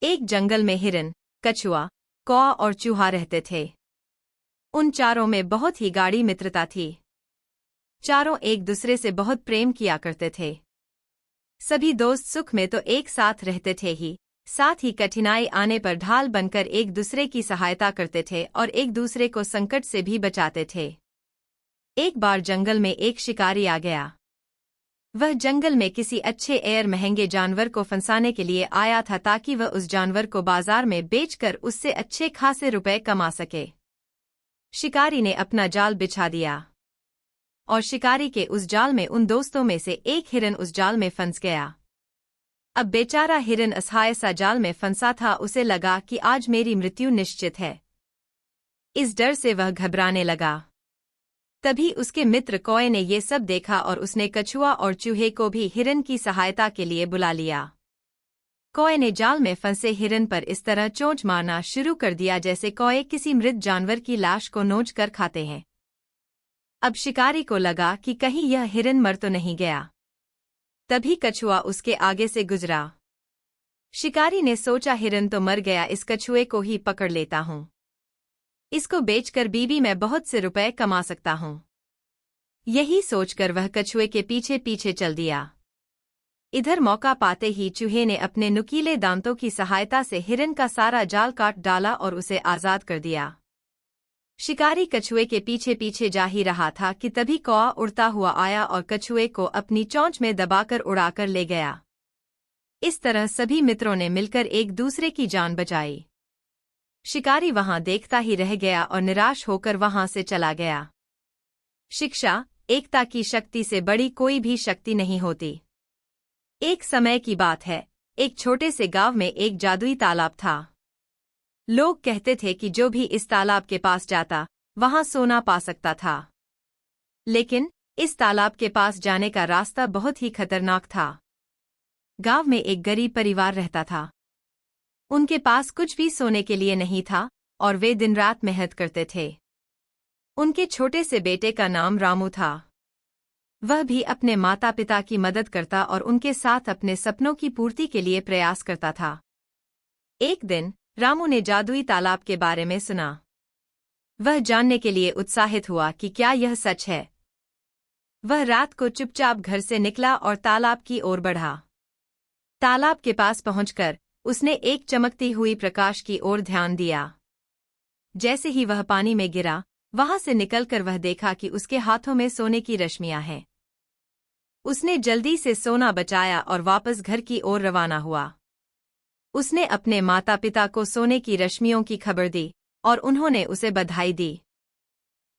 एक जंगल में हिरन, कछुआ, कौआ और चूहा रहते थे। उन चारों में बहुत ही गाढ़ी मित्रता थी। चारों एक दूसरे से बहुत प्रेम किया करते थे। सभी दोस्त सुख में तो एक साथ रहते थे ही, साथ ही कठिनाई आने पर ढाल बनकर एक दूसरे की सहायता करते थे और एक दूसरे को संकट से भी बचाते थे। एक बार जंगल में एक शिकारी आ गया। वह जंगल में किसी अच्छे एयर महंगे जानवर को फंसाने के लिए आया था ताकि वह उस जानवर को बाजार में बेचकर उससे अच्छे खासे रुपए कमा सके। शिकारी ने अपना जाल बिछा दिया और शिकारी के उस जाल में उन दोस्तों में से एक हिरन उस जाल में फंस गया। अब बेचारा हिरन असहाय सा जाल में फंसा था। उसे लगा कि आज मेरी मृत्यु निश्चित है। इस डर से वह घबराने लगा। तभी उसके मित्र कौए ने ये सब देखा और उसने कछुआ और चूहे को भी हिरन की सहायता के लिए बुला लिया। कौए ने जाल में फंसे हिरन पर इस तरह चोंच मारना शुरू कर दिया जैसे कौए किसी मृत जानवर की लाश को नोच कर खाते हैं। अब शिकारी को लगा कि कहीं यह हिरन मर तो नहीं गया। तभी कछुआ उसके आगे से गुजरा। शिकारी ने सोचा हिरन तो मर गया, इस कछुए को ही पकड़ लेता हूँ। इसको बेचकर बीवी मैं बहुत से रुपए कमा सकता हूँ। यही सोचकर वह कछुए के पीछे पीछे चल दिया। इधर मौका पाते ही चूहे ने अपने नुकीले दांतों की सहायता से हिरन का सारा जाल काट डाला और उसे आजाद कर दिया। शिकारी कछुए के पीछे पीछे जा ही रहा था कि तभी कौआ उड़ता हुआ आया और कछुए को अपनी चोंच में दबाकर उड़ाकर ले गया। इस तरह सभी मित्रों ने मिलकर एक दूसरे की जान बचाई। शिकारी वहां देखता ही रह गया और निराश होकर वहां से चला गया। शिक्षा, एकता की शक्ति से बड़ी कोई भी शक्ति नहीं होती। एक समय की बात है, एक छोटे से गांव में एक जादुई तालाब था। लोग कहते थे कि जो भी इस तालाब के पास जाता वहां सोना पा सकता था। लेकिन इस तालाब के पास जाने का रास्ता बहुत ही खतरनाक था। गांव में एक गरीब परिवार रहता था। उनके पास कुछ भी सोने के लिए नहीं था और वे दिन रात मेहनत करते थे। उनके छोटे से बेटे का नाम रामू था। वह भी अपने माता पिता की मदद करता और उनके साथ अपने सपनों की पूर्ति के लिए प्रयास करता था। एक दिन रामू ने जादुई तालाब के बारे में सुना। वह जानने के लिए उत्साहित हुआ कि क्या यह सच है। वह रात को चुपचाप घर से निकला और तालाब की ओर बढ़ा। तालाब के पास पहुंचकर उसने एक चमकती हुई प्रकाश की ओर ध्यान दिया। जैसे ही वह पानी में गिरा, वहां से निकलकर वह देखा कि उसके हाथों में सोने की रश्मियां हैं। उसने जल्दी से सोना बचाया और वापस घर की ओर रवाना हुआ। उसने अपने माता पिता को सोने की रश्मियों की खबर दी और उन्होंने उसे बधाई दी।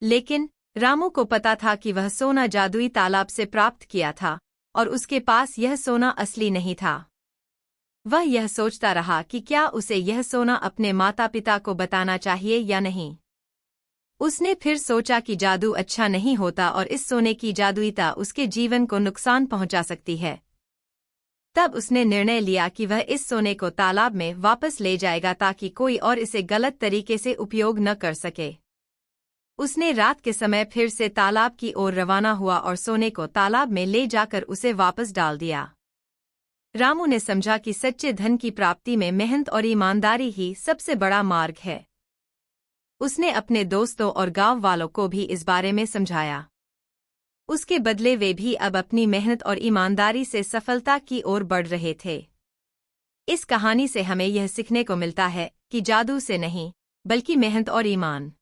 लेकिन रामू को पता था कि वह सोना जादुई तालाब से प्राप्त किया था और उसके पास यह सोना असली नहीं था। वह यह सोचता रहा कि क्या उसे यह सोना अपने माता पिता को बताना चाहिए या नहीं। उसने फिर सोचा कि जादू अच्छा नहीं होता और इस सोने की जादुईता उसके जीवन को नुकसान पहुंचा सकती है। तब उसने निर्णय लिया कि वह इस सोने को तालाब में वापस ले जाएगा ताकि कोई और इसे गलत तरीके से उपयोग न कर सके। उसने रात के समय फिर से तालाब की ओर रवाना हुआ और सोने को तालाब में ले जाकर उसे वापस डाल दिया। रामू ने समझा कि सच्चे धन की प्राप्ति में मेहनत और ईमानदारी ही सबसे बड़ा मार्ग है। उसने अपने दोस्तों और गांव वालों को भी इस बारे में समझाया। उसके बदले वे भी अब अपनी मेहनत और ईमानदारी से सफलता की ओर बढ़ रहे थे। इस कहानी से हमें यह सीखने को मिलता है कि जादू से नहीं, बल्कि मेहनत और ईमान